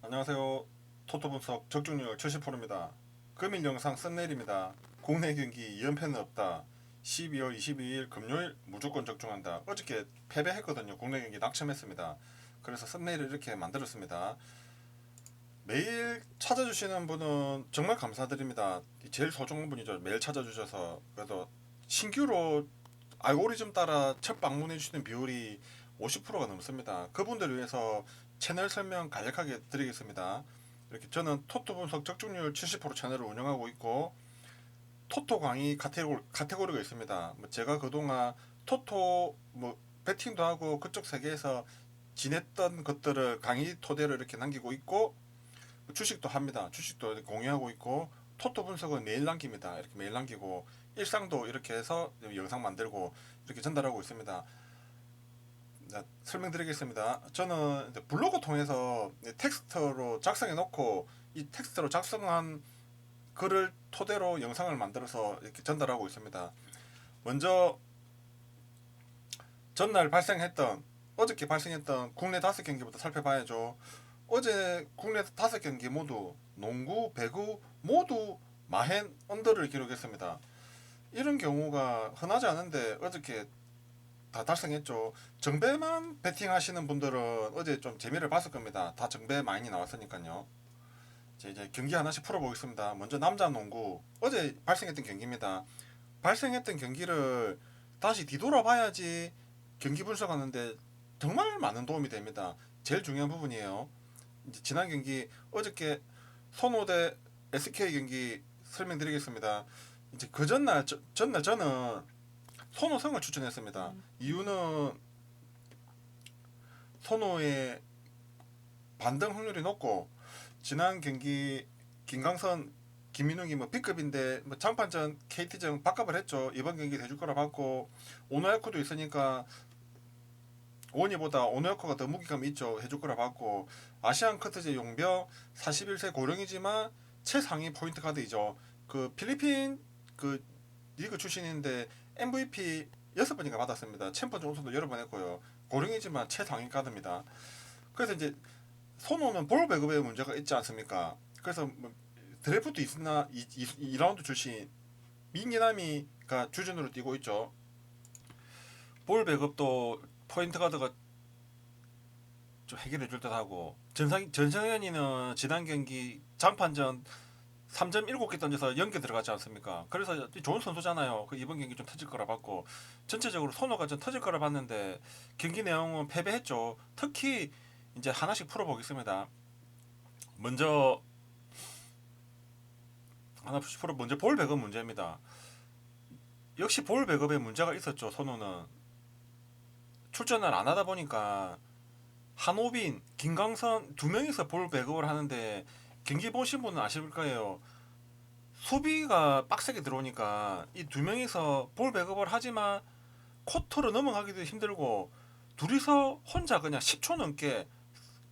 안녕하세요. 토토 분석 적중률 70%입니다. 금일 영상 썸네일입니다. 국내 경기 2연패는 없다. 12월 22일 금요일 무조건 적중한다. 어저께 패배했거든요. 국내 경기 낙점했습니다. 그래서 썸네일을 이렇게 만들었습니다. 매일 찾아주시는 분은 정말 감사드립니다. 제일 소중한 분이죠. 매일 찾아주셔서. 그래도 신규로 알고리즘 따라 첫 방문해 주시는 비율이 50%가 넘습니다. 그분들을 위해서 채널 설명 간략하게 드리겠습니다. 이렇게 저는 토토 분석 적중률 70% 채널을 운영하고 있고 토토 강의 카테고리가 있습니다. 뭐 제가 그동안 토토 뭐 배팅도 하고 그쪽 세계에서 지냈던 것들을 강의 토대로 이렇게 남기고 있고 주식도 합니다. 주식도 이렇게 공유하고 있고 토토 분석은 매일 남깁니다. 이렇게 매일 남기고 일상도 이렇게 해서 영상 만들고 이렇게 전달하고 있습니다. 설명드리겠습니다. 저는 블로그 통해서 텍스트로 작성해 놓고 이 텍스트로 작성한 글을 토대로 영상을 만들어서 이렇게 전달하고 있습니다. 먼저 전날 발생했던 어저께 발생했던 국내 5경기부터 살펴봐야죠. 어제 국내 5경기 모두 농구, 배구 모두 마행 언더를 기록했습니다. 이런 경우가 흔하지 않은데 어저께 다 달성했죠. 정배만 배팅하시는 분들은 어제 좀 재미를 봤을 겁니다. 다 정배 많이 나왔으니까요. 이제 경기 하나씩 풀어보겠습니다. 먼저 남자 농구 어제 발생했던 경기입니다. 발생했던 경기를 다시 뒤돌아봐야지 경기 분석하는데 정말 많은 도움이 됩니다. 제일 중요한 부분이에요. 이제 지난 경기 어저께 선호대 SK 경기 설명드리겠습니다. 이제 그 전날 저는 선호성을 추천했습니다. 이유는 선호의 반등 확률이 높고 지난 경기 김강선 김민욱이 뭐 B급인데 뭐 장판전 KT전 바값을 했죠. 이번 경기 대줄 거라 봤고 오노야코도 있으니까 원희보다 오노야코가 더 무게감이 있죠. 해줄 거라 봤고 아시안 커트제 용병 41세 고령이지만 최상위 포인트 가드이죠. 그 필리핀 그 리그 출신인데 MVP 6번인가 받았습니다. 챔피언즈 우승도 여러 번 했고요. 고령이지만 최상위 가드입니다. 그래서 이제 손호는 볼 배급에 문제가 있지 않습니까? 그래서 뭐 드래프트 있으나 2라운드 출신 민기남이가 주전으로 뛰고 있죠. 볼 배급도 포인트 가드가 좀 해결해 줄 듯하고 전성현이는 지난 경기 장판전 3점 7개 던져서 연계 들어갔지 않습니까? 그래서 좋은 선수잖아요. 그 이번 경기 좀 터질 거라 봤고 전체적으로 선호가 좀 터질 거라 봤는데 경기 내용은 패배했죠. 특히 이제 하나씩 풀어보겠습니다. 먼저 먼저 볼 배급 문제입니다. 역시 볼 배급에 문제가 있었죠. 선호는 출전을 안 하다 보니까 한호빈, 김강선 두 명이서 볼 배급을 하는데 경기 보신 분은 아실 거예요. 수비가 빡세게 들어오니까 이 두 명이서 볼 배급을 하지만 코트로 넘어가기도 힘들고 둘이서 혼자 그냥 10초 넘게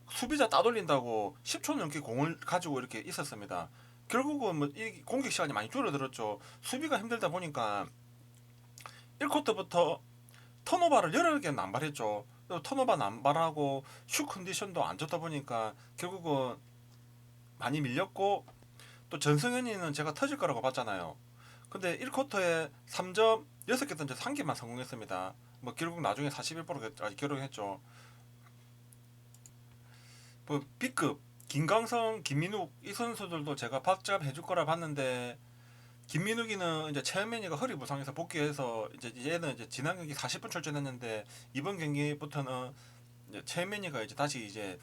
수비자 따돌린다고 10초 넘게 공을 가지고 이렇게 있었습니다. 결국은 뭐 이 공격 시간이 많이 줄어들었죠. 수비가 힘들다 보니까 1쿼터부터 턴오버를 여러 개 남발했죠. 턴오버 남발하고 슛 컨디션도 안 좋다 보니까 결국은 많이 밀렸고 또 전승현이는 제가 터질 거라고 봤잖아요. 근데 1쿼터에 3점 6개 던져서 1개만 성공했습니다. 뭐 결국 나중에 41%까지 기록했죠. 뭐 B급 김강성, 김민욱 이 선수들도 제가 박잡 해줄 거라 봤는데 김민욱이는 이제 최현민이가 허리 부상해서 복귀해서 이제 얘는 이제 지난 경기 40분 출전했는데 이번 경기부터는 이제 최현민이가 이제 다시 이제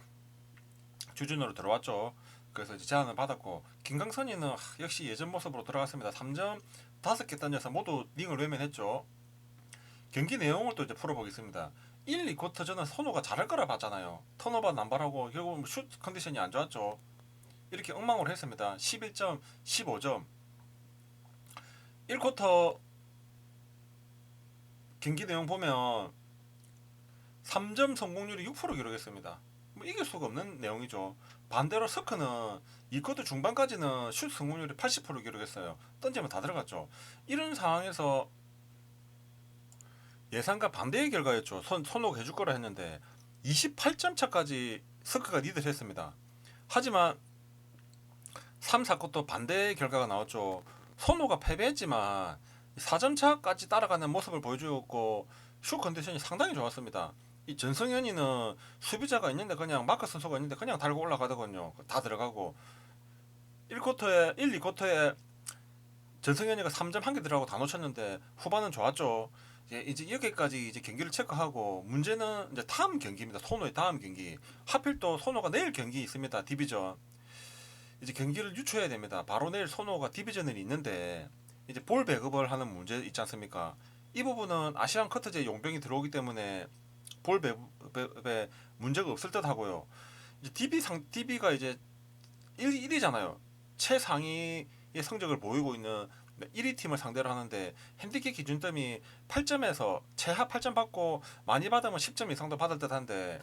주준으로 들어왔죠. 그래서 이제 제안을 받았고 김강선이는 역시 예전 모습으로 돌아갔습니다. 3점 5개 던져서 모두 링을 외면했죠. 경기 내용을 또 이제 풀어보겠습니다. 1, 2쿼터 저는 선호가 잘할 거라 봤잖아요. 턴오버 남발하고 결국 슛 컨디션이 안 좋았죠. 이렇게 엉망으로 했습니다. 11점, 15점. 1쿼터 경기 내용 보면 3점 성공률이 6% 기록했습니다. 뭐 이길 수가 없는 내용이죠. 반대로 서크는 2쿼터 중반까지는 슛 성공률이 80% 기록했어요. 던지면 다 들어갔죠. 이런 상황에서 예상과 반대의 결과였죠. 선호가 해줄 거라 했는데 28점 차까지 서크가 리드를 했습니다. 하지만 3, 4쿼터 반대 결과가 나왔죠. 손호가 패배했지만 4점차까지 따라가는 모습을 보여주었고 슛 컨디션이 상당히 좋았습니다. 이 전성현이는 수비자가 있는데 그냥 마크 선수가 있는데 그냥 달고 올라가더군요. 다 들어가고 1쿼터에 1, 2쿼터에 전성현이가 3점 한 개 들어가고 다 놓쳤는데 후반은 좋았죠. 이제 여기까지 이제 경기를 체크하고 문제는 이제 다음 경기입니다. 손호의 다음 경기. 하필 또 손호가 내일 경기 있습니다. 디비전. 이제 경기를 유추해야 됩니다. 바로 내일 손호가 디비전이 있는데 이제 볼 배급을 하는 문제 있지 않습니까? 이 부분은 아시안 커트제 용병이 들어오기 때문에 볼 배급에 문제가 없을 듯 하고요. 이제 DB가 이제 1위잖아요. 최상위의 성적을 보이고 있는 1위 팀을 상대로 하는데 핸디캡 기준점이 8점에서 최하 8점 받고 많이 받으면 10점 이상도 받을 듯한데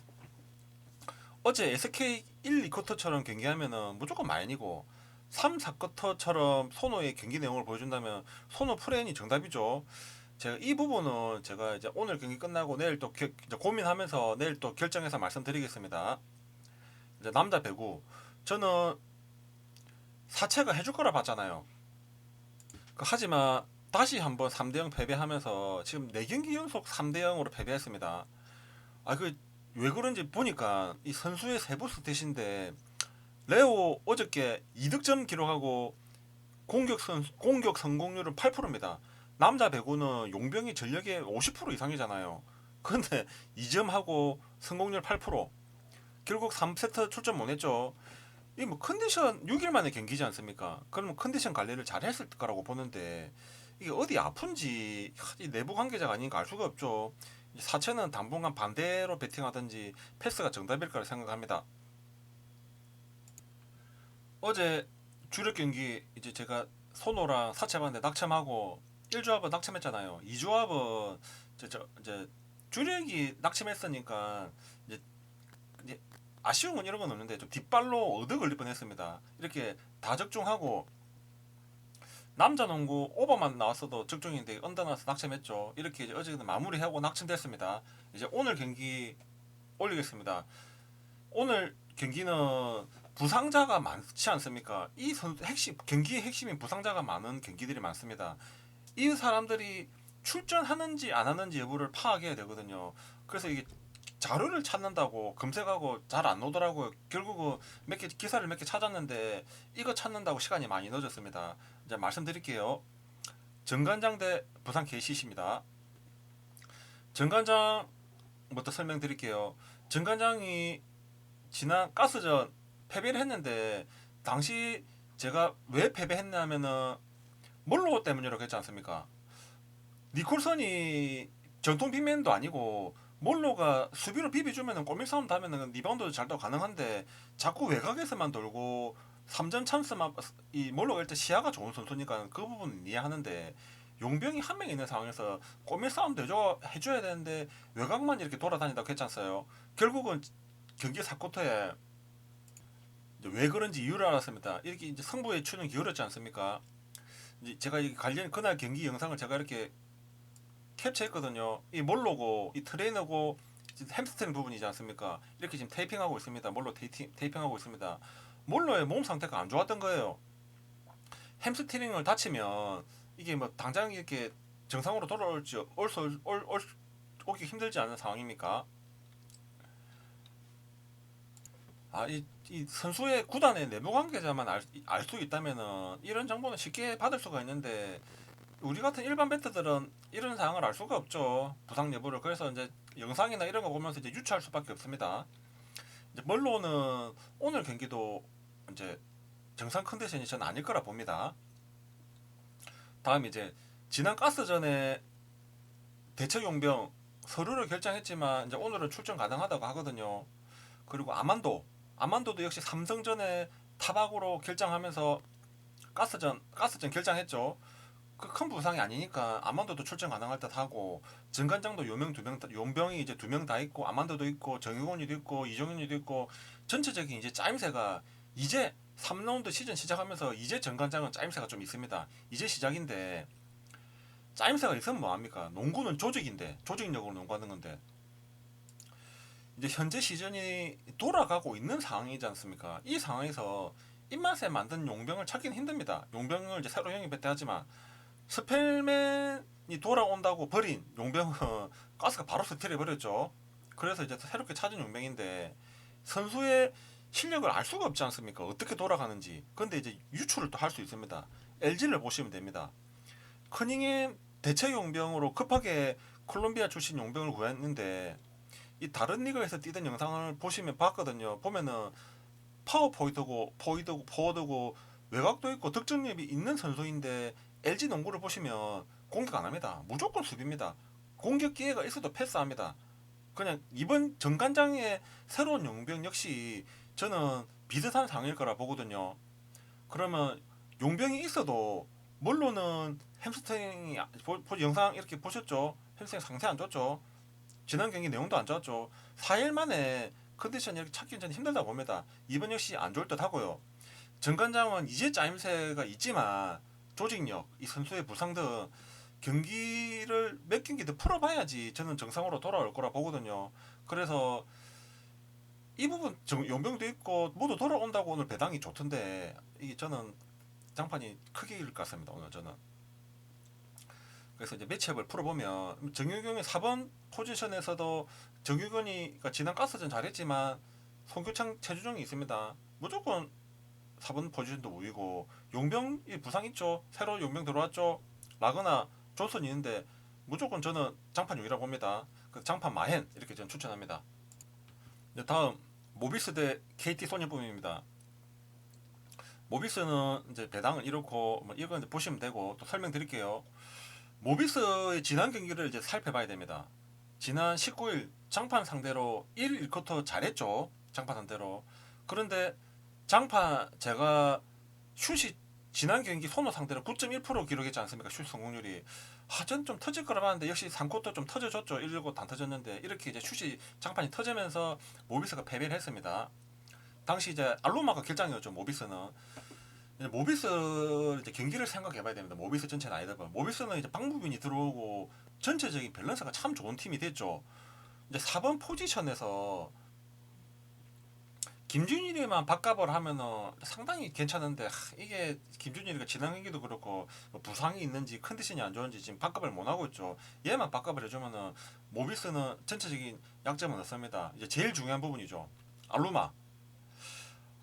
어제 SK 1, 2쿼터처럼 경기하면은 무조건 마인이고 3, 4쿼터처럼 손호의 경기 내용을 보여준다면 손호 프레인이 정답이죠. 제가 이 부분은 제가 이제 오늘 경기 끝나고 내일 또 이제 고민하면서 내일 또 결정해서 말씀드리겠습니다. 이제 남자 배구 저는 사채가 해줄 거라 봤잖아요. 하지만 다시 한번 3대0 패배하면서 지금 4경기 연속 3대0으로 패배했습니다. 왜 그런지 보니까 이 선수의 세부 스탯인데 레오 어저께 2득점 기록하고 공격 성공률은 8%입니다. 남자 배구는 용병이 전력의 50% 이상이잖아요. 근데 2점하고 성공률 8%. 결국 3세트 출전 못했죠. 이 뭐 컨디션 6일 만에 경기지 않습니까? 그러면 컨디션 관리를 잘 했을 거라고 보는데 이게 어디 아픈지 이 내부 관계자가 아닌가 알 수가 없죠. 사체는 당분간 반대로 배팅하든지 패스가 정답일 거라 생각합니다. 어제 주력 경기 이제 제가 손호랑 사체 봤는데 낙첨하고 1조합은 낙첨했잖아요. 2조합은 이제 주력이 낙첨했으니까 이제 아쉬움은 이런 건 없는데 좀 뒷발로 얻어 걸릴 뻔했습니다. 이렇게 다 적중하고 남자 농구 오버만 나왔어도 적중인데 언더 나와서 낙첨했죠. 이렇게 이제 어제는 마무리하고 낙첨됐습니다. 이제 오늘 경기 올리겠습니다. 오늘 경기는 부상자가 많지 않습니까? 경기의 핵심인 부상자가 많은 경기들이 많습니다. 이 사람들이 출전하는지 안 하는지 여부를 파악해야 되거든요. 그래서 이게 자료를 찾는다고 검색하고 잘 안 오더라고요. 결국은 기사를 몇 개 찾았는데 이거 찾는다고 시간이 많이 늦었습니다. 이제 말씀드릴게요. 정관장 대 부산 KCC입니다. 정관장부터 설명드릴게요. 정관장이 지난 가스전 패배를 했는데 당시 제가 왜 패배했냐면은 몰로 때문이라고 했지 않습니까? 니콜선이 전통 빅맨도 아니고 몰로가 수비로 비비주면은 꼬밀 싸움 다면은 리바운드도 잘도 가능한데 자꾸 외곽에서만 돌고 3점 찬스만 이 몰로가 일단 시야가 좋은 선수니까 그 부분은 이해하는데 용병이 한 명 있는 상황에서 꼬밀 싸움도 해줘야 되는데 외곽만 이렇게 돌아다닌다고 했잖아요. 결국은 경기 4쿼터에 왜 그런지 이유를 알았습니다. 이렇게 이제 승부의 추는 기울었지 않습니까? 이제 제가 이 관련 그날 경기 영상을 제가 이렇게 캡처했거든요. 이 몰로고 이 트레이너고 햄스트링 부분이지 않습니까? 이렇게 지금 테이핑하고 있습니다. 몰로 테이핑하고 있습니다. 몰로의 몸 상태가 안 좋았던 거예요. 햄스트링을 다치면 이게 뭐 당장 이렇게 정상으로 돌아올지 오기 힘들지 않은 상황입니까? 이 선수의 구단의 내부 관계자만 알 수 있다면은 이런 정보는 쉽게 받을 수가 있는데 우리 같은 일반 배트들은 이런 상황을 알 수가 없죠. 부상 여부를. 그래서 이제 영상이나 이런 거 보면서 이제 유추할 수밖에 없습니다. 이제 멀로는 오늘 경기도 이제 정상 컨디션이 전 아닐 거라 봅니다. 다음 이제 지난 가스전에 대체 용병 서류를 결정했지만 이제 오늘은 출전 가능하다고 하거든요. 그리고 아만도도 역시 삼성전에 타박으로 결정하면서 가스전 결정했죠. 그 큰 부상이 아니니까 아만도도 출전 가능할 듯 하고 정관장도 용병이 이제 2명 다 있고 아만도도 있고 정유곤이도 있고 이종현이도 있고 전체적인 이제 짜임새가 이제 3라운드 시즌 시작하면서 이제 정관장은 짜임새가 좀 있습니다. 이제 시작인데 짜임새가 있으면 뭐합니까? 농구는 조직인데 조직력으로 농구하는 건데 이제 현재 시즌이 돌아가고 있는 상황이지 않습니까? 이 상황에서 입맛에 맞는 용병을 찾기는 힘듭니다. 용병을 이제 새로 영입했다 하지만 스펠맨이 돌아온다고 버린 용병은 가스가 바로 스틸해 버렸죠. 그래서 이제 새롭게 찾은 용병인데 선수의 실력을 알 수가 없지 않습니까? 어떻게 돌아가는지. 근데 이제 유출을 또 할 수 있습니다. LG를 보시면 됩니다. 커닝햄 대체 용병으로 급하게 콜롬비아 출신 용병을 구했는데 이 다른 리그에서 뛰던 영상을 보시면 봤거든요. 보면은 포워드고 외곽도 있고 득점력이 있는 선수인데 LG 농구를 보시면 공격 안 합니다. 무조건 수비입니다. 공격 기회가 있어도 패스합니다. 그냥 이번 정관장의 새로운 용병 역시 저는 비슷한 상황일 거라 보거든요. 그러면 용병이 있어도 물론은 햄스트링이 영상 이렇게 보셨죠? 햄스트링 상태 안 좋죠? 지난 경기 내용도 안 좋았죠. 4일 만에 컨디션 이렇게 찾기 전 힘들다 봅니다. 이번 역시 안 좋을 듯 하고요. 정관장은 이제 짜임새가 있지만 조직력, 이 선수의 부상 등 경기를 몇 경기 더 풀어봐야지 저는 정상으로 돌아올 거라 보거든요. 그래서 이 부분 용병도 있고 모두 돌아온다고 오늘 배당이 좋던데 이게 저는 장판이 크게 이길 것 같습니다. 오늘 저는. 그래서 이제 매치업을 풀어보면 정유경의 4번 포지션에서도 정유경이 그러니까 지난 가스전 잘했지만 송교창 체주정이 있습니다. 무조건 4번 포지션도 우위고 용병이 부상 있죠. 새로 용병 들어왔죠. 라거나 존슨 있는데 무조건 저는 장판 용이라고 봅니다. 그 장판 마헨 이렇게 저는 추천합니다. 이제 다음 모비스 대 KT 소녀품입니다. 모비스는 이제 배당을 이렇고 뭐 이거 이제 보시면 되고 또 설명드릴게요. 모비스의 지난 경기를 이제 살펴봐야 됩니다. 지난 19일 장판 상대로 1, 1쿼터 잘했죠. 장판 상대로. 그런데 장판 제가 슛이 지난 경기 손호 상대로 9.1% 기록했지 않습니까? 슛 성공률이. 전 좀 터질 거라 봤는데 역시 3쿼터 좀 터져줬죠. 1쿼터 안 터졌는데 이렇게 이제 슛이 장판이 터지면서 모비스가 패배를 했습니다. 당시 이제 알로마가 결장이었죠. 모비스는. 모비스 이제 경기를 생각해봐야 됩니다. 모비스 전체는 아니다. 모비스는 이제 방무빈이 들어오고 전체적인 밸런스가 참 좋은 팀이 됐죠. 이제 4번 포지션에서 김준일이만 바꿔을 하면은 상당히 괜찮은데 이게 김준일이가 지난 경기도 그렇고 뭐 부상이 있는지 컨디션이 안 좋은지 지금 바꿔을 못 하고 있죠. 얘만 바꿔을 해주면은 모비스는 전체적인 약점은 없습니다. 이제 제일 중요한 부분이죠. 알루마.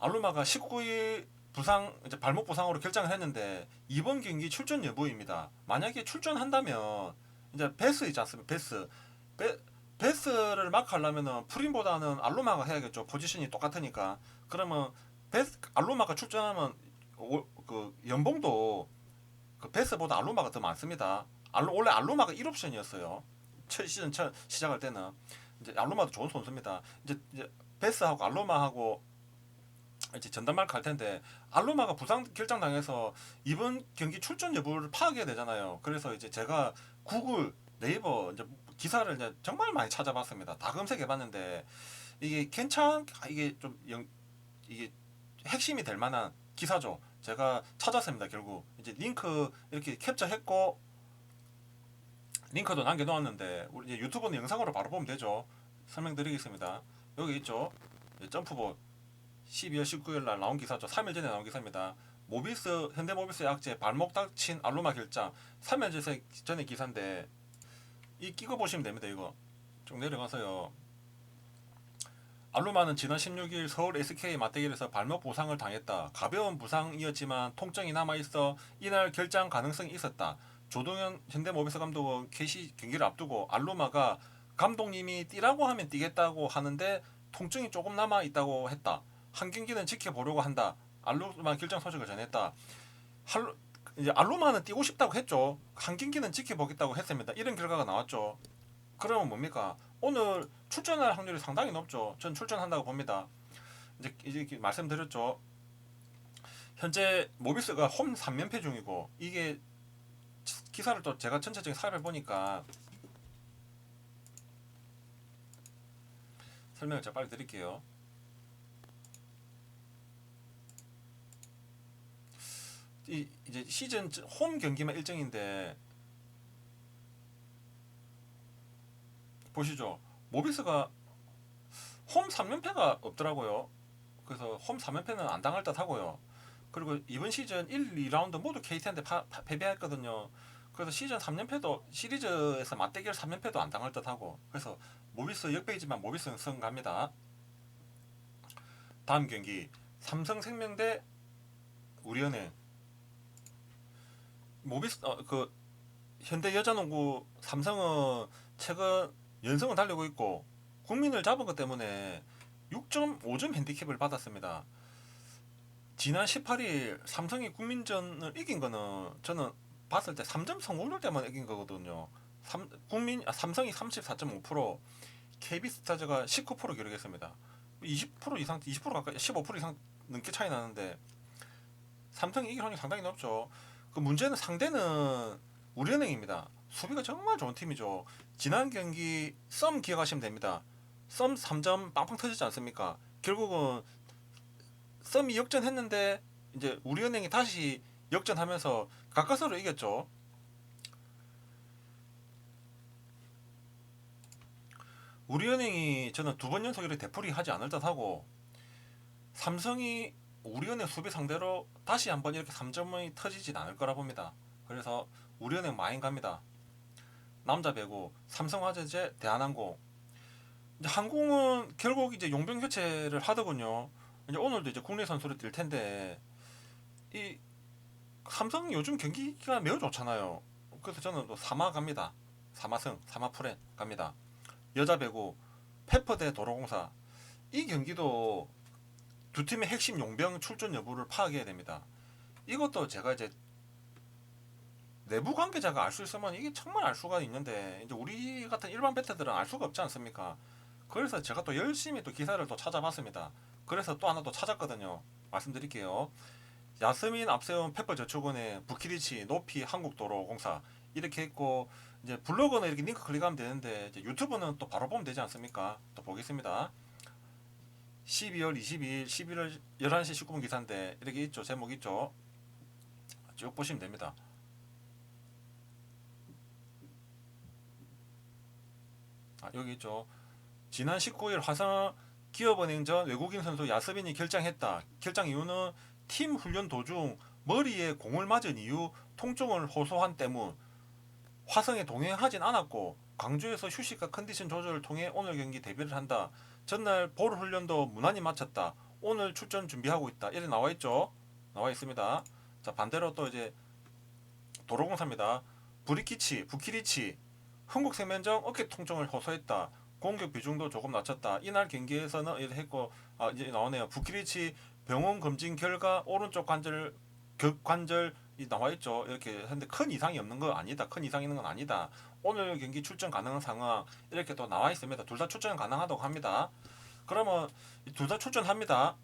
알루마가 19일 부상 이제 발목 부상으로 결정을 했는데 이번 경기 출전 여부입니다. 만약에 출전한다면 이제 베스 있지 않습니까? 베스를 막 하려면은 프림보다는 알루마가 해야겠죠. 포지션이 똑같으니까. 그러면 알루마가 출전하면 그 연봉도 그 베스보다 알루마가 더 많습니다. 원래 알루마가 1옵션이었어요. 첫 시즌 시작할 때는 이제 알루마도 좋은 선수입니다. 이제 베스하고 알루마하고 이제 전담말 갈 텐데 알루마가 부상 결정당해서 이번 경기 출전 여부를 파악해야 되잖아요. 그래서 이제 제가 구글, 네이버 이제 기사를 이제 정말 많이 찾아봤습니다. 다 검색해봤는데 이게 이게 좀 이게 핵심이 될 만한 기사죠. 제가 찾았습니다. 결국 이제 링크 이렇게 캡처했고 링크도 남겨놓았는데 우리 이제 유튜브는 영상으로 바로 보면 되죠. 설명드리겠습니다. 여기 있죠. 점프볼 12월 19일 날 나온 기사죠. 3일 전에 나온 기사입니다. 현대모비스 약제 발목 다친 알루마 결장 3일 전에 기사인데 이 끼고 보시면 됩니다. 이거 쭉 내려가서요. 알루마는 지난 16일 서울 SK 맞대결에서 발목 부상을 당했다. 가벼운 부상이었지만 통증이 남아있어 이날 결장 가능성이 있었다. 조동현 현대모비스 감독은 KC 경기를 앞두고 알루마가 감독님이 뛰라고 하면 뛰겠다고 하는데 통증이 조금 남아있다고 했다. 한 경기는 지켜보려고 한다. 알루마 결정 소식을 전했다. 이제 알루마는 뛰고 싶다고 했죠. 한 경기는 지켜보겠다고 했습니다. 이런 결과가 나왔죠. 그러면 뭡니까? 오늘 출전할 확률이 상당히 높죠. 전 출전한다고 봅니다. 이제 말씀드렸죠. 현재 모비스가 홈 3연패 중이고 이게 기사를 또 제가 전체적인 살펴보니까 설명을 제가 빨리 드릴게요. 이제 시즌 홈 경기만 일정인데 보시죠. 모비스가 홈 3연패가 없더라고요. 그래서 홈 3연패는 안 당할 듯 하고요. 그리고 이번 시즌 1, 2라운드 모두 KT한테 패배했거든요. 그래서 시즌 3연패도 시리즈에서 맞대결 3연패도 안 당할 듯 하고, 그래서 모비스 역배이지만 모비스는 승갑니다. 다음 경기 삼성생명 대 우리은행. 모비스 그 현대여자농구 삼성은 최근 연승을 달리고 있고 국민을 잡은 것 때문에 6.5점 핸디캡을 받았습니다. 지난 18일 삼성이 국민전을 이긴 거는 저는 봤을 때 3점 성공률 때만 이긴 거거든요. 삼성이 34.5%, KB스타즈가 19% 기록했습니다. 20% 이상, 20% 가까이, 15% 이상 넘게 차이 나는데 삼성이 이길 확률이 상당히 높죠. 그 문제는 상대는 우리은행입니다. 수비가 정말 좋은 팀이죠. 지난 경기 썸 기억하시면 됩니다. 썸 3점 빵빵 터지지 않습니까? 결국은 썸이 역전했는데 이제 우리은행이 다시 역전하면서 가까스로 이겼죠. 우리은행이 저는 두 번 연속 이렇게 되풀이 하지 않을 듯하고, 삼성이 우리은행 수비 상대로 다시 한번 이렇게 3점이 터지진 않을 거라 봅니다. 그래서 우리은행 마인 갑니다. 남자 배구 삼성화재제 대한항공. 이제 항공은 결국 이제 용병 교체를 하더군요. 이제 오늘도 이제 국내 선수를 뛸 텐데 이 삼성 요즘 경기가 매우 좋잖아요. 그래서 저는 또 사마 갑니다. 사마승, 사마프렌 갑니다. 여자 배구 페퍼 대 도로공사. 이 경기도 두 팀의 핵심 용병 출전 여부를 파악해야 됩니다. 이것도 제가 이제 내부 관계자가 알 수 있으면 이게 정말 알 수가 있는데 이제 우리 같은 일반 베테들은 알 수가 없지 않습니까? 그래서 제가 또 열심히 또 기사를 또 찾아봤습니다. 그래서 또 하나 또 찾았거든요. 말씀드릴게요. 야스민 앞세운 페퍼저축은행, 부키리치, 노피, 한국도로공사 이렇게 했고, 이제 블로그는 이렇게 링크 클릭하면 되는데 이제 유튜브는 또 바로 보면 되지 않습니까? 또 보겠습니다. 12월 22일 11월 11시 19분 기사인데 이렇게 있죠. 제목 있죠. 쭉 보시면 됩니다. 여기 있죠. 지난 19일 화성 기업은행전 외국인 선수 야스민이 결장했다. 결장 이유는 팀 훈련 도중 머리에 공을 맞은 이후 통증을 호소한 때문. 화성에 동행하진 않았고 광주에서 휴식과 컨디션 조절을 통해 오늘 경기 데뷔를 한다. 전날 볼 훈련도 무난히 마쳤다. 오늘 출전 준비하고 있다. 이렇게 나와 있죠. 나와 있습니다. 자, 반대로 또 이제 도로공사입니다. 부키리치 흥국생명정 어깨 통증을 호소했다. 공격 비중도 조금 낮췄다. 이날 경기에서는 이렇게 했고, 이제 나오네요. 부키리치 병원 검진 결과 오른쪽 관절 격관절이 나와 있죠. 이렇게 했는데 큰 이상이 없는 거 아니다. 큰 이상 있는 건 아니다. 오늘 경기 출전 가능한 상황 이렇게 또 나와 있습니다. 둘 다 출전 가능하다고 합니다. 그러면 둘 다 출전합니다.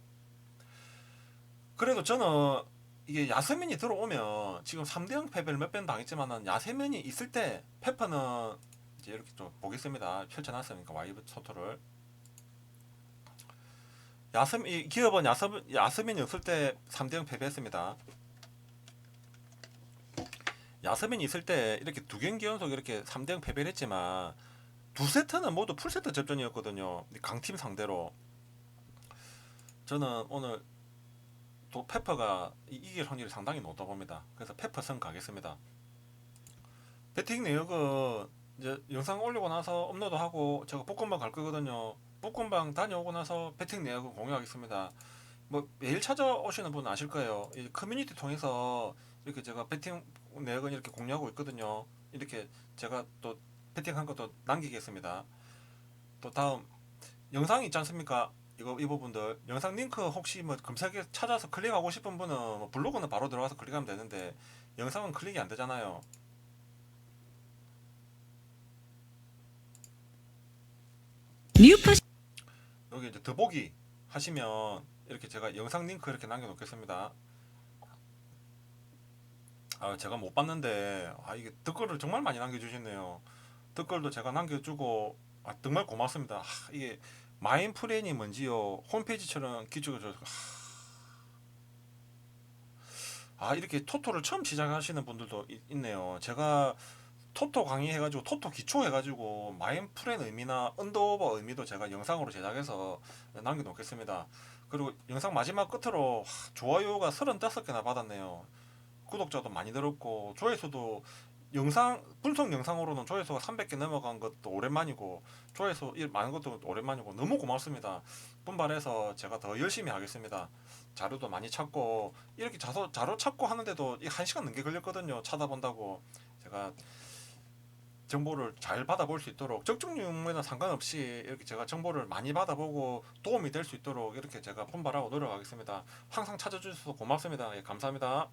그래도 저는 이게 야세민이 들어오면 지금 3대0 패배를 몇 번 당했지만은 야세민이 있을 때 페퍼는 이제 이렇게 좀 보겠습니다. 펼쳐놨으니까 와이브 토토를 이 기업은 야스민이 없을 때 3대0 패배했습니다. 야스민이 있을 때 이렇게 두 경기 연속 이렇게 3대0 패배를 했지만 두 세트는 모두 풀세트 접전이었거든요. 강팀 상대로. 저는 오늘 또 페퍼가 이길 확률이 상당히 높다 봅니다. 그래서 페퍼 선 가겠습니다. 배팅 내역은 이제 영상 올리고 나서 업로드하고 제가 복권방 갈 거거든요. 복권방 다녀오고 나서 배팅 내역을 공유하겠습니다. 뭐 매일 찾아오시는 분은 아실 거예요. 이 커뮤니티 통해서 이렇게 제가 배팅 내역은 이렇게 공유하고 있거든요. 이렇게 제가 또 배팅한 것도 남기겠습니다. 또 다음 영상 있지 않습니까? 이 부분들 영상 링크 혹시 뭐 검색에 찾아서 클릭하고 싶은 분은 뭐 블로그는 바로 들어가서 클릭하면 되는데 영상은 클릭이 안 되잖아요. 여기 이제 더보기 하시면 이렇게 제가 영상 링크 이렇게 남겨놓겠습니다. 제가 못 봤는데 이게 댓글을 정말 많이 남겨주시네요. 댓글도 제가 남겨주고 정말 고맙습니다. 이게 마인프렌이 뭔지요 홈페이지처럼 기초가 이렇게 토토를 처음 시작하시는 분들도 있네요. 제가 토토 강의 해가지고 토토 기초 해가지고 마인프렌 의미나 언더오버 의미도 제가 영상으로 제작해서 남겨놓겠습니다. 그리고 영상 마지막 끝으로 좋아요가 35개나 받았네요. 구독자도 많이 늘었고 조회수도 영상 분석 영상으로는 조회수가 300개 넘어간 것도 오랜만이고 조회수 많은 것도 오랜만이고 너무 고맙습니다. 분발해서 제가 더 열심히 하겠습니다. 자료도 많이 찾고 이렇게 자료 찾고 하는데도 1시간 넘게 걸렸거든요. 찾아본다고. 제가 정보를 잘 받아볼 수 있도록 적중 유무에는 상관없이 이렇게 제가 정보를 많이 받아보고 도움이 될 수 있도록 이렇게 제가 분발하고 노력하겠습니다. 항상 찾아주셔서 고맙습니다. 예, 감사합니다.